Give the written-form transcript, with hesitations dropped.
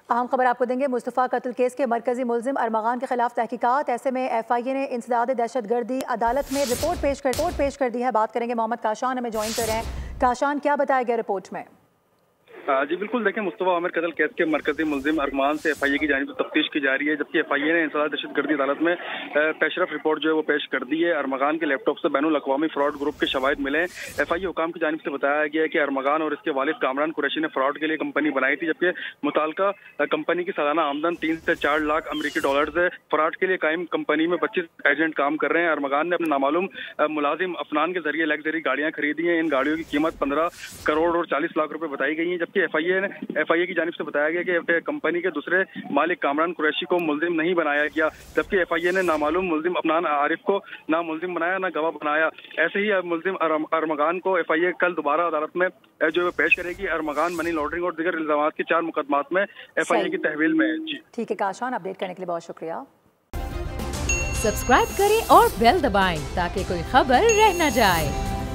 अहम खबर आपको देंगे। मुस्तफ़ा कत्ल केस के मरकजी मुलजिम अरमगान के खिलाफ तहकीकात। ऐसे में FIA ने इंसदाद दहशतगर्दी अदालत में रिपोर्ट पेश कर दी है। बात करेंगे, मोहम्मद काशान हमें ज्वाइन कर रहे हैं। काशान, क्या बताया गया रिपोर्ट में? जी बिल्कुल, देखें, मुस्तफ़ा आमिर कत्ल केस के मरकजी मुलजिम अरमान से FIA की जानिब तफ्तीश की जा रही है, जबकि FIA ने इंसदाद दहशतगर्दी अदालत में पेशरफ रिपोर्ट जो है वो पेश कर दी है। अरमगान के लैपटॉप से बैनुल अक़वामी फ्रॉड ग्रुप के शवाहिद मिले। FIA हुकाम की जानिब से बताया गया है कि अरमगान और इसके वालिद कामरान कुरैशी ने फ्रॉड के लिए कंपनी बनाई थी, जबकि मुताल्लिका कंपनी की सालाना आमदन 3 से 4 लाख अमरीकी डॉलर है। फ्रॉड के लिए कायम कंपनी में 25 एजेंट काम कर रहे हैं। अरमगान ने अपने नामालूम मुलाजिम अफनान के जरिए लग्जरी गाड़ियां खरीदी हैं। इन गाड़ियों की कीमत 15 करोड़ और 40 लाख रुपए बताई गई है, जबकि FIA की जानिब से बताया गया कि कंपनी के दूसरे मालिक कामरान कुरैशी को मुलजिम नहीं बनाया गया, जबकि FIA ने नामालूम मुलजिम अफनान आरिफ को ना मुलजिम बनाया ना गवाह बनाया। ऐसे ही मुलजिम अरमगान को FIA कल दोबारा अदालत में जो पेश करेगी। अरमगान मनी लॉन्ड्रिंग और दीगर इल्जामात के 4 मुकदमात में FIA की तहवील में है। जी ठीक है काशान, अपडेट करने के लिए बहुत शुक्रिया। सब्सक्राइब करें और बेल दबाएं ताकि कोई खबर रह न जाए।